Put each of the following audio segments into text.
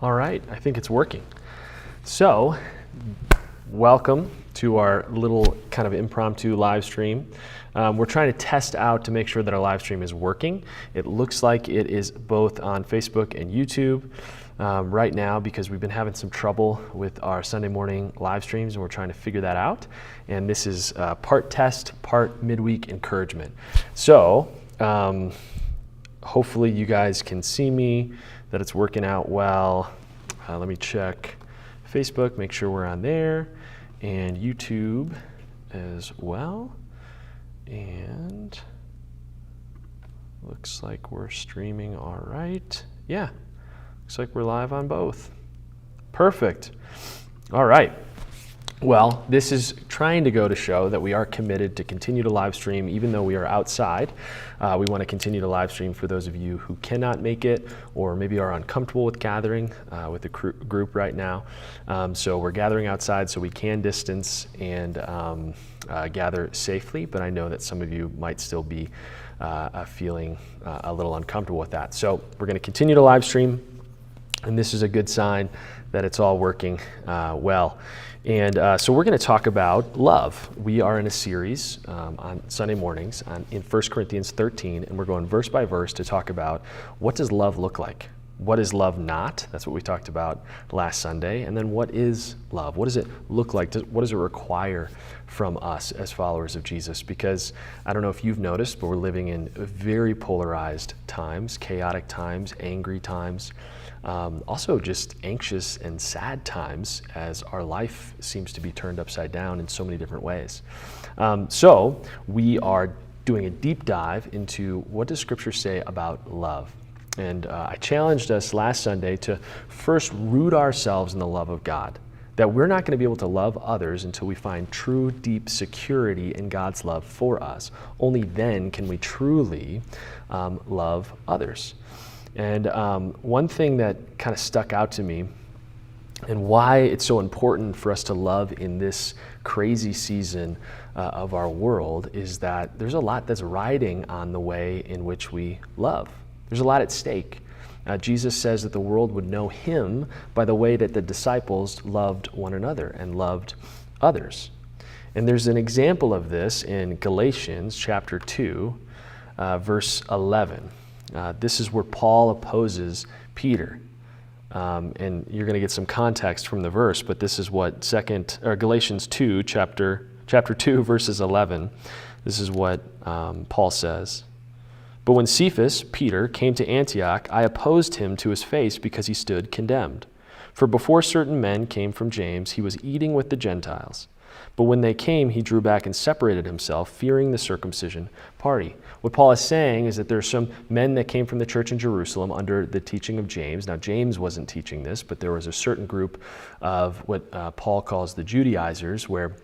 All right, I think it's working. So, welcome to our little kind of impromptu live stream. We're trying to test out to make sure that our live stream is working. It looks like it is both on Facebook and YouTube right now because we've been having some trouble with our Sunday morning live streams and we're trying to figure that out. And this is part test, part midweek encouragement. So, hopefully you guys can see me, that it's working out well. Let me check Facebook, make sure we're on there, and YouTube as well. And looks like we're streaming all right. Yeah, looks like we're live on both. Perfect. All right. Well, this is trying to go to show that we are committed to continue to live stream even though we are outside. We want to continue to live stream for those of you who cannot make it or maybe are uncomfortable with gathering with the group right now. So we're gathering outside so we can distance and gather safely, but I know that some of you might still be feeling a little uncomfortable with that. So we're going to continue to live stream, and this is a good sign that it's all working well. And so we're going to talk about love. We are in a series on Sunday mornings in 1 Corinthians 13, and we're going verse by verse to talk about what does love look like? What is love not? That's what we talked about last Sunday. And then what is love? What does it look like? What does it require from us as followers of Jesus? Because I don't know if you've noticed, but we're living in very polarized times, chaotic times, angry times. Also just anxious and sad times as our life seems to be turned upside down in so many different ways. So we are doing a deep dive into what does Scripture say about love. And I challenged us last Sunday to first root ourselves in the love of God, that we're not going to be able to love others until we find true, deep security in God's love for us. Only then can we truly love others. And one thing that kind of stuck out to me and why it's so important for us to love in this crazy season of our world is that there's a lot that's riding on the way in which we love. There's a lot at stake. Jesus says that the world would know him by the way that the disciples loved one another and loved others. And there's an example of this in Galatians chapter 2, verse 11. This is where Paul opposes Peter. And you're going to get some context from the verse, but this is what Galatians 2, chapter 2, verses 11. This is what Paul says. But when Cephas, Peter, came to Antioch, I opposed him to his face because he stood condemned. For before certain men came from James, he was eating with the Gentiles. But when they came, he drew back and separated himself, fearing the circumcision party. What Paul is saying is that there are some men that came from the church in Jerusalem under the teaching of James. Now, James wasn't teaching this, but there was a certain group of what Paul calls the Judaizers, where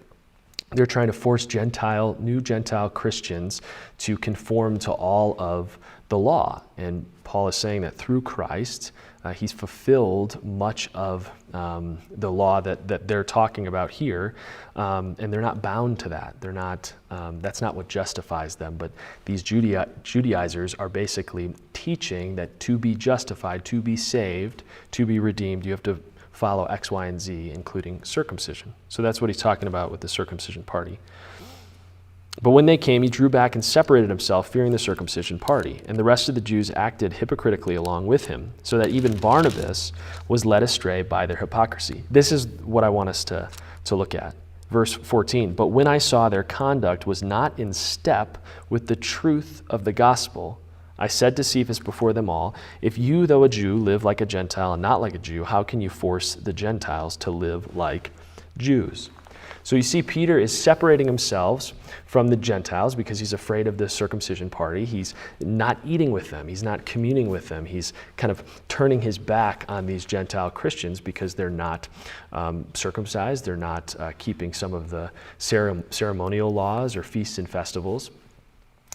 they're trying to force new Gentile Christians to conform to all of the law. And Paul is saying that through Christ, he's fulfilled much of the law that they're talking about here, and they're not bound to that. They're not. That's not what justifies them. But these Judaizers are basically teaching that to be justified, to be saved, to be redeemed, you have to follow X, Y, and Z, including circumcision. So that's what he's talking about with the circumcision party. But when they came, he drew back and separated himself, fearing the circumcision party. And the rest of the Jews acted hypocritically along with him, so that even Barnabas was led astray by their hypocrisy. This is what I want us to look at. Verse 14, but when I saw their conduct was not in step with the truth of the gospel, I said to Cephas before them all, if you, though a Jew, live like a Gentile and not like a Jew, how can you force the Gentiles to live like Jews? So you see, Peter is separating himself from the Gentiles because he's afraid of the circumcision party. He's not eating with them. He's not communing with them. He's kind of turning his back on these Gentile Christians because they're not circumcised. They're not keeping some of the ceremonial laws or feasts and festivals.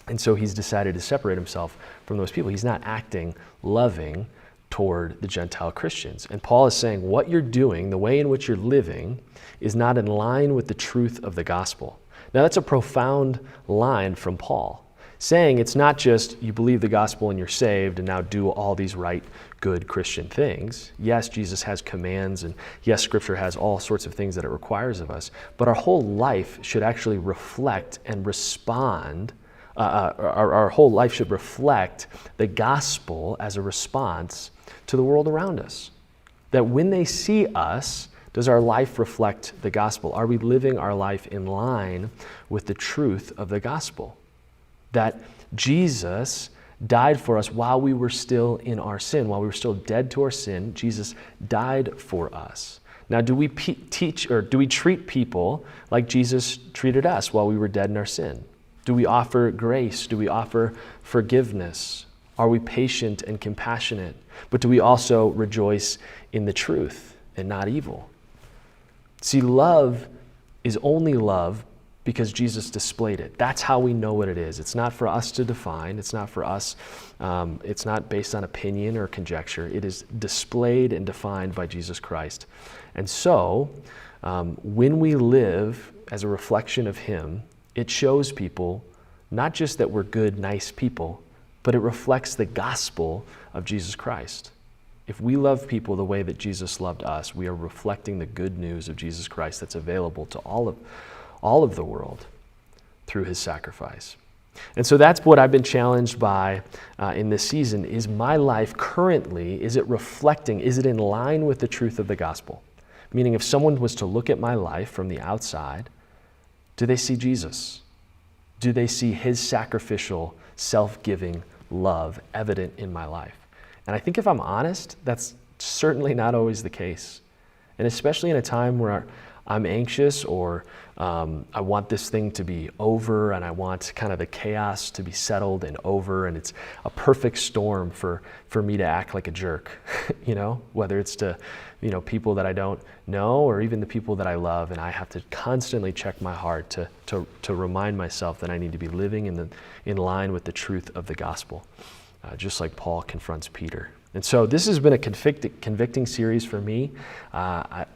And so he's decided to separate himself from those people. He's not acting loving toward the Gentile Christians. And Paul is saying what you're doing, the way in which you're living, is not in line with the truth of the gospel. Now that's a profound line from Paul. saying it's not just you believe the gospel and you're saved and now do all these right, good Christian things. Yes, Jesus has commands, and yes, Scripture has all sorts of things that it requires of us, but our whole life should actually reflect and respond. Our whole life should reflect the gospel as a response to the world around us. That when they see us, does our life reflect the gospel? Are we living our life in line with the truth of the gospel? That Jesus died for us while we were still in our sin, while we were still dead to our sin. Jesus died for us. Now, do we treat people like Jesus treated us while we were dead in our sin? Do we offer grace? Do we offer forgiveness? Are we patient and compassionate? But do we also rejoice in the truth and not evil? See, love is only love because Jesus displayed it. That's how we know what it is. It's not for us to define. It's not for us. It's not based on opinion or conjecture. It is displayed and defined by Jesus Christ. And so, when we live as a reflection of Him, it shows people not just that we're good, nice people, but it reflects the gospel of Jesus Christ. If we love people the way that Jesus loved us, we are reflecting the good news of Jesus Christ that's available to all of the world through His sacrifice. And so that's what I've been challenged by in this season. Is my life currently, is it reflecting, is it in line with the truth of the gospel? Meaning if someone was to look at my life from the outside, do they see Jesus? Do they see His sacrificial, self-giving love evident in my life? And I think if I'm honest, that's certainly not always the case. And especially in a time where I'm anxious or I want this thing to be over and I want kind of the chaos to be settled and over, and it's a perfect storm for me to act like a jerk, whether it's to, people that I don't know or even the people that I love, and I have to constantly check my heart to remind myself that I need to be living in line with the truth of the gospel, just like Paul confronts Peter. And so this has been a convicting series for me. I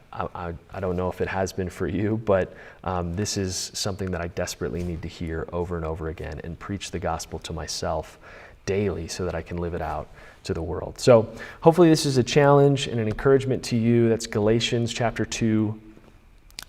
don't know if it has been for you, but this is something that I desperately need to hear over and over again and preach the gospel to myself daily so that I can live it out to the world. So hopefully this is a challenge and an encouragement to you. That's Galatians chapter 2,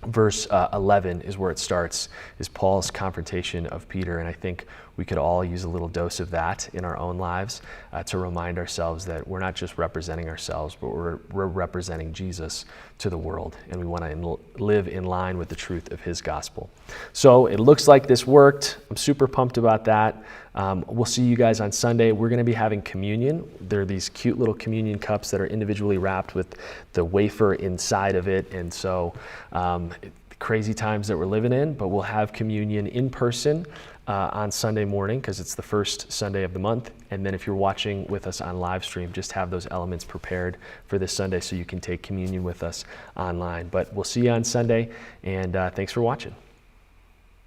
verse 11 is where it starts, is Paul's confrontation of Peter. And I think we could all use a little dose of that in our own lives to remind ourselves that we're not just representing ourselves, but we're representing Jesus to the world. And we want to live in line with the truth of His gospel. So it looks like this worked. I'm super pumped about that. We'll see you guys on Sunday. We're going to be having communion. There are these cute little communion cups that are individually wrapped with the wafer inside of it. And so crazy times that we're living in, but we'll have communion in person on Sunday morning because it's the first Sunday of the month. And then if you're watching with us on live stream, just have those elements prepared for this Sunday so you can take communion with us online. But we'll see you on Sunday, and thanks for watching.